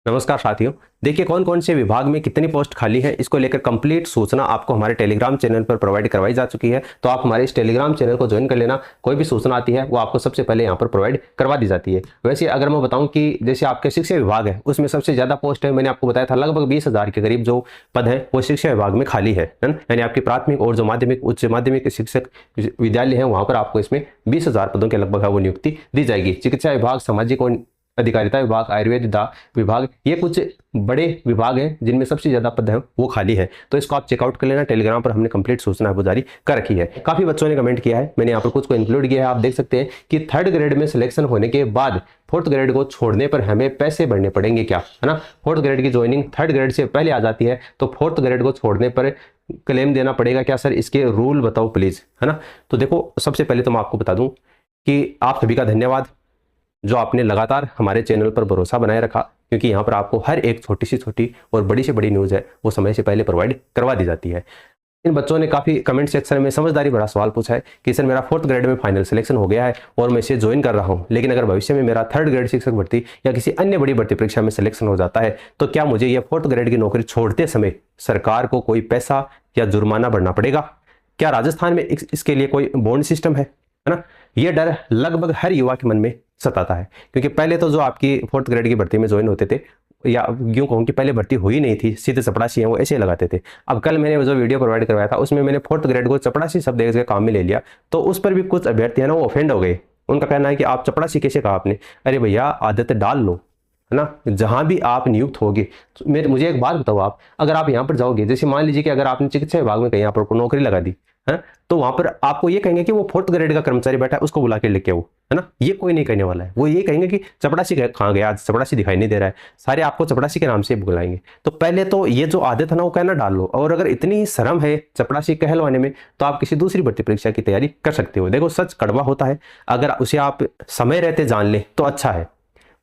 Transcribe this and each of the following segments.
नमस्कार साथियों। देखिए कौन कौन से विभाग में कितनी पोस्ट खाली है, इसको लेकर कंप्लीट सूचना आपको हमारे टेलीग्राम चैनल पर प्रोवाइड करवाई जा चुकी है। तो आप हमारे इस टेलीग्राम चैनल को ज्वाइन कर लेना। कोई भी सूचना आती है वो आपको सबसे पहले यहाँ पर प्रोवाइड करवा दी जाती है। वैसे अगर मैं बताऊं कि जैसे आपके शिक्षा विभाग है उसमें सबसे ज्यादा पोस्ट है, मैंने आपको बताया था लगभग 20,000 के करीब जो पद है वो शिक्षा विभाग में खाली है ना। यानी आपकी प्राथमिक और जो माध्यमिक उच्च माध्यमिक शिक्षक विद्यालय है वहां पर आपको इसमें 20,000 पदों के लगभग है वो नियुक्ति दी जाएगी। चिकित्सा विभाग, सामाजिक और अधिकारिता विभाग, आयुर्वेद विभाग, ये कुछ बड़े विभाग हैं जिनमें सबसे ज्यादा पद है वो खाली है। तो इसको आप चेकआउट कर लेना। टेलीग्राम पर हमने कंप्लीट सूचना वो जारी कर रखी है। काफी बच्चों ने कमेंट किया है, मैंने यहाँ पर कुछ को इंक्लूड किया है। आप देख सकते हैं कि 3rd ग्रेड में सिलेक्शन होने के बाद 4th ग्रेड को छोड़ने पर हमें पैसे भरने पड़ेंगे क्या, है ना। 4th ग्रेड की ज्वाइनिंग 3rd ग्रेड से पहले आ जाती है, तो 4th ग्रेड को छोड़ने पर क्लेम देना पड़ेगा क्या सर, इसके रूल बताओ प्लीज, है ना। तो देखो सबसे पहले तो मैं आपको बता दूं कि आप सभी का धन्यवाद जो आपने लगातार हमारे चैनल पर भरोसा बनाए रखा, क्योंकि यहाँ पर आपको हर एक छोटी से छोटी और बड़ी से बड़ी न्यूज़ है वो समय से पहले प्रोवाइड करवा दी जाती है। इन बच्चों ने काफ़ी कमेंट सेक्शन में समझदारी भरा सवाल पूछा है कि सर मेरा 4th ग्रेड में फाइनल सिलेक्शन हो गया है और मैं इसे ज्वाइन कर रहा हूँ, लेकिन अगर भविष्य में मेरा 3rd ग्रेड शिक्षक भर्ती या किसी अन्य बड़ी भर्ती परीक्षा में सिलेक्शन हो जाता है तो क्या मुझे यह 4th ग्रेड की नौकरी छोड़ते समय सरकार को कोई पैसा या जुर्माना भरना पड़ेगा? क्या राजस्थान में इसके लिए कोई बॉन्ड सिस्टम है ना। यह डर लगभग हर युवा के मन में सताता है, क्योंकि पहले तो जो आपकी 4th ग्रेड की भर्ती में ज्वाइन होते थे, या यूं कहूं कि पहले भर्ती हुई नहीं थी, सीधे चपड़ासी हैं वो ऐसे लगाते थे। अब कल मैंने जो वीडियो प्रोवाइड करवाया था उसमें मैंने 4th ग्रेड को चपड़ासी शब्द के काम में ले लिया, तो उस पर भी कुछ अभ्यर्थी है ना वो ऑफेंड हो गए। उनका कहना है कि आप चपड़ासी कैसे कहा आपने। अरे भैया आदत डाल लो, है ना। जहां भी आप नियुक्त होगे तो मुझे एक बात बताओ, आप अगर आप यहाँ पर जाओगे, जैसे मान लीजिए कि अगर आपने चिकित्सा विभाग में कहीं यहाँ पर नौकरी लगा दी है, तो वहां पर आपको ये कहेंगे कि वो 4th ग्रेड का कर्मचारी बैठा है उसको बुला के लेके आओ, है ना। ये कोई नहीं कहने वाला है। वो ये कहेंगे कि चपड़ासी कहाँ गया, आज चपड़ासी दिखाई नहीं दे रहा है, सारे आपको चपड़ासी के नाम से बुलाएंगे। तो पहले तो ये जो आदत है ना वो कहना डाल लो, और अगर इतनी शर्म है चपड़ासी कहलवाने में तो आप किसी दूसरी भर्ती परीक्षा की तैयारी कर सकते हो। देखो सच कड़वा होता है, अगर उसे आप समय रहते जान ले तो अच्छा है,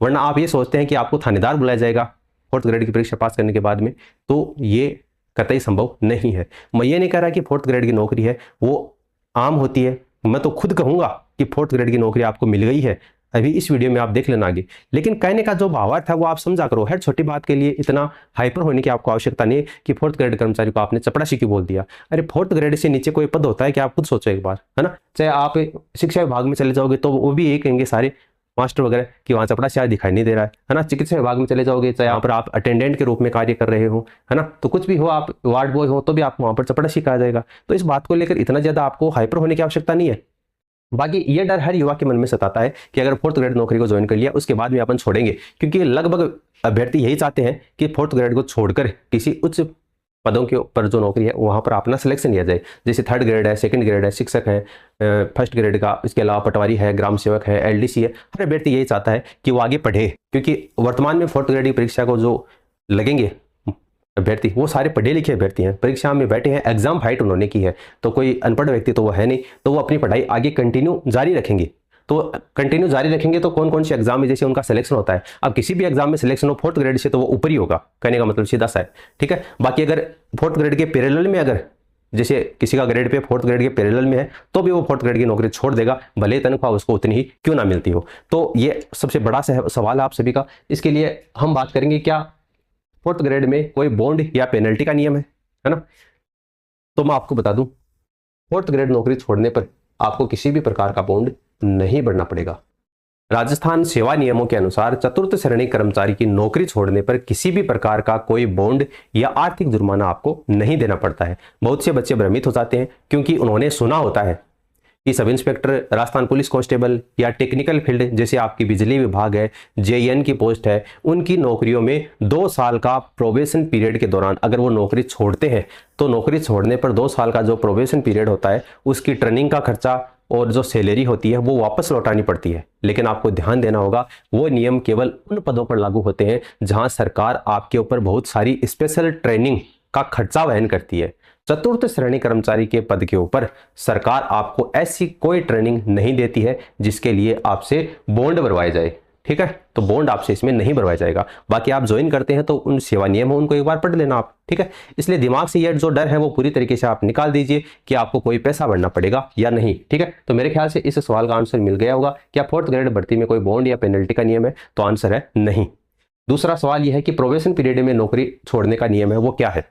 वरना आप ये सोचते हैं कि आपको थानेदार बुलाया जाएगा 4th ग्रेड की परीक्षा पास करने के बाद में, तो ये कतई संभव नहीं है। मैं ये नहीं कह रहा कि 4th ग्रेड की नौकरी है वो आम होती है, मैं तो खुद कहूंगा कि 4th ग्रेड की नौकरी आपको मिल गई है, अभी इस वीडियो में आप देख लेना आगे। लेकिन कहने का जो भावार्थ है वो आप समझा करो। हर छोटी बात के लिए इतना हाइपर होने की आपको आवश्यकता नहीं है कि 4th ग्रेड कर्मचारी को आपने चपड़ासी क्यों बोल दिया। अरे 4th ग्रेड से नीचे कोई पद होता है क्या, आप खुद सोचो एक बार, है ना। चाहे आप शिक्षा विभाग में चले जाओगे तो वो भी यही कहेंगे सारे मास्टर वगैरह कि वहाँ चपड़ासी आज दिखाई नहीं दे रहा है ना। चिकित्सा विभाग में चले जाओगे, चाहे यहाँ पर आप अटेंडेंट के रूप में कार्य कर रहे हो, है ना, तो कुछ भी हो, आप वार्ड बॉय हो तो भी आपको वहाँ पर चपड़ासी कहा जाएगा। तो इस बात को लेकर इतना ज़्यादा आपको हाइपर होने की आवश्यकता नहीं है। बाकी ये डर हर युवा के मन में सताता है कि अगर 4th ग्रेड नौकरी को ज्वाइन कर लिया उसके बाद में अपन छोड़ेंगे, क्योंकि लगभग अभ्यर्थी यही चाहते हैं कि 4th ग्रेड को छोड़कर किसी उच्च पदों के ऊपर जो नौकरी है वहाँ पर अपना सिलेक्शन लिया जाए। जैसे 3rd ग्रेड है, 2nd ग्रेड है, शिक्षक है 1st ग्रेड का, इसके अलावा पटवारी है, ग्राम सेवक है, LDC है। हर अभ्यर्थी यही चाहता है कि वो आगे पढ़े, क्योंकि वर्तमान में 4th ग्रेड की परीक्षा को जो लगेंगे अभ्यर्थी वो सारे पढ़े लिखे अभ्यर्थी हैं, परीक्षा में बैठे हैं, एग्जाम फाइट उन्होंने की है, तो कोई अनपढ़ व्यक्ति तो वो है नहीं, तो वो अपनी पढ़ाई आगे कंटिन्यू जारी रखेंगे। तो कंटिन्यू जारी रखेंगे तो कौन कौन से एग्जाम में जैसे उनका सिलेक्शन होता है, अब किसी भी एग्जाम में सिलेक्शन हो 4th ग्रेड से तो वो ऊपर ही होगा, कहने का मतलब सीधा सा है, ठीक है। बाकी अगर 4th ग्रेड के पैरेलल में अगर जैसे किसी का ग्रेड पे 4th ग्रेड के पैरेलल में है तो भी वो 4th ग्रेड की नौकरी छोड़ देगा, भले तनख्वाह उसको उतनी ही क्यों ना मिलती हो। तो ये सबसे बड़ा सवाल है आप सभी का। इसके लिए हम बात करेंगे क्या 4th ग्रेड में कोई बॉन्ड या पेनल्टी का नियम है ना। तो मैं आपको बता दूं 4th ग्रेड नौकरी छोड़ने पर आपको किसी भी प्रकार का बॉन्ड नहीं भरना पड़ेगा। राजस्थान सेवा नियमों के अनुसार 4th श्रेणी कर्मचारी की नौकरी छोड़ने पर किसी भी प्रकार का कोई बॉन्ड या आर्थिक जुर्माना आपको नहीं देना पड़ता है। बहुत से बच्चे भ्रमित हो जाते हैं क्योंकि उन्होंने सुना होता है कि sub inspector, Rajasthan police constable या टेक्निकल फील्ड जैसे आपकी बिजली विभाग है, JEN की पोस्ट है, उनकी नौकरियों में 2 साल का प्रोबेशन पीरियड के दौरान अगर वो नौकरी छोड़ते हैं तो नौकरी छोड़ने पर 2 साल का जो प्रोबेशन पीरियड होता है उसकी ट्रेनिंग का खर्चा और जो सैलरी होती है वो वापस लौटानी पड़ती है। लेकिन आपको ध्यान देना होगा वो नियम केवल उन पदों पर लागू होते हैं जहां सरकार आपके ऊपर बहुत सारी स्पेशल ट्रेनिंग का खर्चा वहन करती है। 4th श्रेणी कर्मचारी के पद के ऊपर सरकार आपको ऐसी कोई ट्रेनिंग नहीं देती है जिसके लिए आपसे बॉन्ड भरवाया जाए, ठीक है। तो बॉन्ड आपसे इसमें नहीं भरवाया जाएगा। बाकी आप ज्वाइन करते हैं तो उन सेवा नियम है उनको एक बार पढ़ लेना आप, ठीक है। इसलिए दिमाग से ये जो डर है वो पूरी तरीके से आप निकाल दीजिए कि आपको कोई पैसा भरना पड़ेगा या नहीं, ठीक है। तो मेरे ख्याल से इस सवाल का आंसर मिल गया होगा। क्या 4th ग्रेड भर्ती में कोई बॉन्ड या पेनल्टी का नियम है? तो आंसर है नहीं। दूसरा सवाल यह है कि प्रोबेशन पीरियड में नौकरी छोड़ने का नियम है वो क्या है।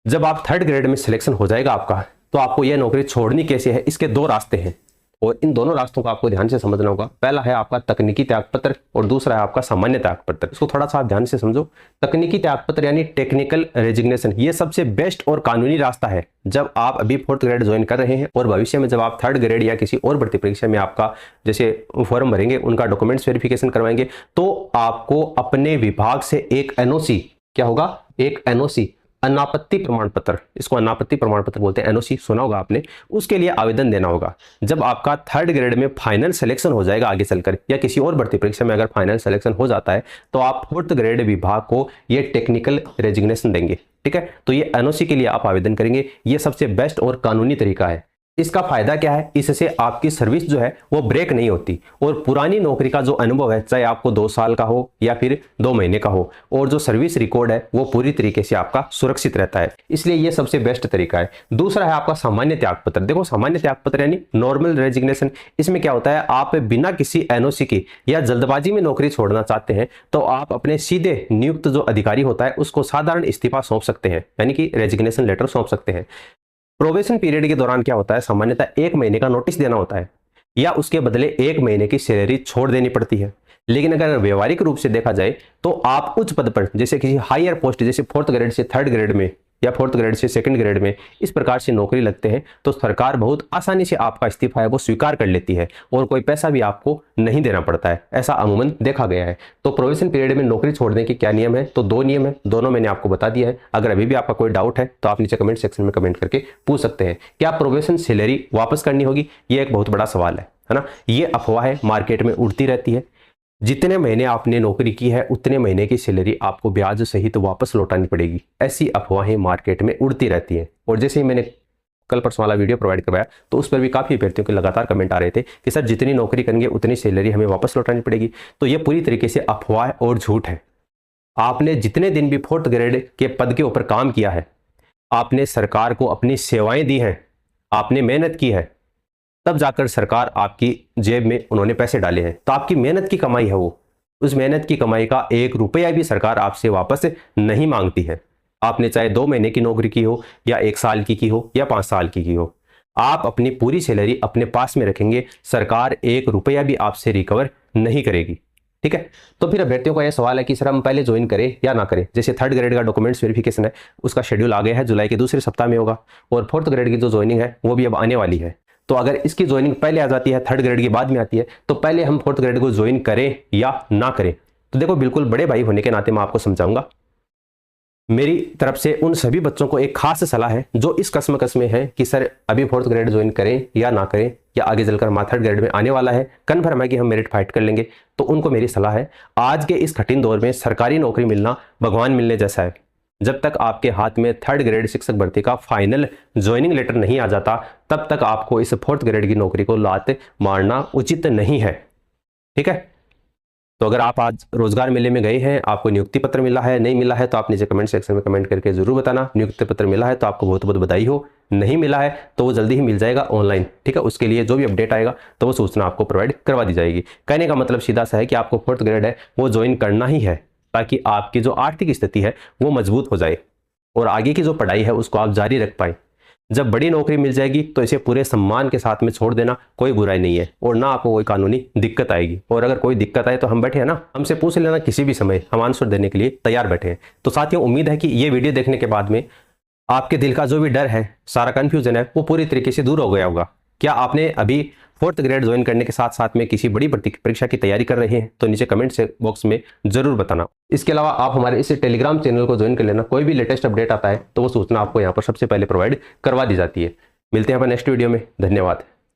जब आप 3rd ग्रेड में सिलेक्शन हो जाएगा आपका, तो आपको यह नौकरी छोड़नी कैसे है, इसके 2 रास्ते हैं और इन दोनों रास्तों को आपको ध्यान से समझना होगा। पहला है आपका तकनीकी त्यागपत्र और दूसरा है आपका सामान्य त्यागपत्र। इसको थोड़ा सा आप ध्यान से समझो। तकनीकी त्यागपत्र यानी टेक्निकल रेजिग्नेशन, ये सबसे बेस्ट और कानूनी रास्ता है जब आप अभी 4th ग्रेड ज्वाइन कर रहे हैं और भविष्य में जब आप 3rd ग्रेड या किसी और भर्ती परीक्षा में आपका जैसे फॉर्म भरेंगे, उनका डॉक्यूमेंट्स वेरिफिकेशन करवाएंगे, तो आपको अपने विभाग से एक एनओसी, क्या होगा, एक एनओसी, अनापत्ति प्रमाण पत्र, इसको अनापत्ति प्रमाण पत्र बोलते हैं, एनओसी सुना होगा आपने, उसके लिए आवेदन देना होगा। जब आपका 3rd ग्रेड में फाइनल सिलेक्शन हो जाएगा आगे चलकर, या किसी और भर्ती परीक्षा में अगर फाइनल सिलेक्शन हो जाता है, तो आप 4th ग्रेड विभाग को ये टेक्निकल रेजिग्नेशन देंगे। ठीक है, तो ये एनओसी के लिए आप आवेदन करेंगे। ये सबसे बेस्ट और कानूनी तरीका है। इसका फायदा क्या है, इससे आपकी सर्विस जो है वो ब्रेक नहीं होती और पुरानी नौकरी का जो अनुभव है, चाहे आपको 2 साल का हो या फिर 2 महीने का हो, और जो सर्विस रिकॉर्ड है वो पूरी तरीके से आपका सुरक्षित रहता है। इसलिए ये सबसे बेस्ट तरीका है। दूसरा है आपका सामान्य त्यागपत्र। देखो, सामान्य त्यागपत्र यानी नॉर्मल रेजिग्नेशन। इसमें क्या होता है, आप बिना किसी एनओसी के या जल्दबाजी में नौकरी छोड़ना चाहते हैं, तो आप अपने सीधे नियुक्त जो अधिकारी होता है उसको साधारण इस्तीफा सौंप सकते हैं, यानी कि रेजिग्नेशन लेटर सौंप सकते हैं। प्रोबेशन पीरियड के दौरान क्या होता है, सामान्यतः 1 महीने का नोटिस देना होता है या उसके बदले 1 महीने की सैलरी छोड़ देनी पड़ती है। लेकिन अगर व्यवहारिक रूप से देखा जाए तो आप उच्च पद पर, जैसे किसी हायर पोस्ट, जैसे 4th ग्रेड से 3rd ग्रेड में या 4th ग्रेड से 2nd ग्रेड में, इस प्रकार से नौकरी लगते हैं, तो सरकार बहुत आसानी से आपका इस्तीफा है वो स्वीकार कर लेती है और कोई पैसा भी आपको नहीं देना पड़ता है। ऐसा अमूमन देखा गया है। तो प्रोबेशन पीरियड में नौकरी छोड़ने के क्या नियम है, तो 2 नियम है, दोनों मैंने आपको बता दिया है। अगर अभी भी आपका कोई डाउट है तो आप नीचे कमेंट सेक्शन में कमेंट करके पूछ सकते हैं। क्या प्रोबेशन सैलरी वापस करनी होगी, ये एक बहुत बड़ा सवाल है ना। ये अफवाह है, मार्केट में उड़ती रहती है। जितने महीने आपने नौकरी की है उतने महीने की सैलरी आपको ब्याज सहित वापस लौटानी पड़ेगी, ऐसी अफवाहें मार्केट में उड़ती रहती हैं। और जैसे ही मैंने कल परसों वाला वीडियो प्रोवाइड करवाया तो उस पर भी काफ़ी अभ्यर्थियों के लगातार कमेंट आ रहे थे कि सर जितनी नौकरी करेंगे उतनी सैलरी हमें वापस लौटानी पड़ेगी। तो ये पूरी तरीके से अफवाह और झूठ है। आपने जितने दिन भी 4th ग्रेड के पद के ऊपर काम किया है, आपने सरकार को अपनी सेवाएं दी हैं, आपने मेहनत की है, तब जाकर सरकार आपकी जेब में उन्होंने पैसे डाले हैं। तो आपकी मेहनत की कमाई है वो, उस मेहनत की कमाई का 1 रुपया भी सरकार आपसे वापस नहीं मांगती है। आपने चाहे 2 महीने की नौकरी की हो या 1 साल की हो या 5 साल की हो, आप अपनी पूरी सैलरी अपने पास में रखेंगे, सरकार 1 रुपया भी आपसे रिकवर नहीं करेगी। ठीक है, तो फिर अभ्यर्थियों का यह सवाल है कि सर हम पहले ज्वाइन करें या ना करें। जैसे 3rd ग्रेड का डॉक्यूमेंट्स वेरिफिकेशन है, उसका शेड्यूल आ गया है, जुलाई के दूसरे सप्ताह में होगा, और 4th ग्रेड की जो ज्वाइनिंग है वो भी अब आने वाली है। तो अगर इसकी ज्वाइनिंग पहले आ जाती है, 3rd ग्रेड के बाद में आती है, तो पहले हम 4th ग्रेड को ज्वाइन करें या ना करें। तो देखो, बिल्कुल बड़े भाई होने के नाते मैं आपको समझाऊंगा। मेरी तरफ से उन सभी बच्चों को एक खास सलाह है जो इस कस्मकस में है कि सर अभी 4th ग्रेड ज्वाइन करें या ना करें, या आगे चलकर हमारा 3rd ग्रेड में आने वाला है, कन्फर्म है कि हम मेरिट फाइट कर लेंगे। तो उनको मेरी सलाह है, आज के इस कठिन दौर में सरकारी नौकरी मिलना भगवान मिलने जैसा है। जब तक आपके हाथ में 3rd ग्रेड शिक्षक भर्ती का फाइनल ज्वाइनिंग लेटर नहीं आ जाता, तब तक आपको इस 4th ग्रेड की नौकरी को लात मारना उचित नहीं है। ठीक है, तो अगर आप आज रोजगार मेले में गए हैं, आपको नियुक्ति पत्र मिला है, नहीं मिला है, तो आप नीचे कमेंट सेक्शन में कमेंट करके जरूर बताना। नियुक्ति पत्र मिला है तो आपको बहुत बहुत बधाई हो, नहीं मिला है तो वो जल्दी ही मिल जाएगा ऑनलाइन। ठीक है, उसके लिए जो भी अपडेट आएगा तो वो सूचना आपको प्रोवाइड करवा दी जाएगी। कहने का मतलब सीधा सा है कि आपको 4th ग्रेड है वो ज्वाइन करना ही है, ताकि आपकी जो आर्थिक स्थिति है वो मजबूत हो जाए और आगे की जो पढ़ाई है उसको आप जारी रख पाए। जब बड़ी नौकरी मिल जाएगी तो इसे पूरे सम्मान के साथ में छोड़ देना कोई बुराई नहीं है, और ना आपको कोई कानूनी दिक्कत आएगी। और अगर कोई दिक्कत आए तो हम बैठे हैं ना, हमसे पूछ लेना किसी भी समय, हम आंसर देने के लिए तैयार बैठे हैं। तो साथियों, उम्मीद है कि ये वीडियो देखने के बाद में आपके दिल का जो भी डर है, सारा कन्फ्यूजन है, वो पूरी तरीके से दूर हो गया होगा। क्या आपने अभी 4th ग्रेड ज्वाइन करने के साथ साथ में किसी बड़ी परीक्षा की तैयारी कर रहे हैं, तो नीचे कमेंट बॉक्स में जरूर बताना। इसके अलावा आप हमारे इस टेलीग्राम चैनल को ज्वाइन कर लेना, कोई भी लेटेस्ट अपडेट आता है तो वो सूचना आपको यहाँ पर सबसे पहले प्रोवाइड करवा दी जाती है। मिलते हैं अपन नेक्स्ट वीडियो में, धन्यवाद।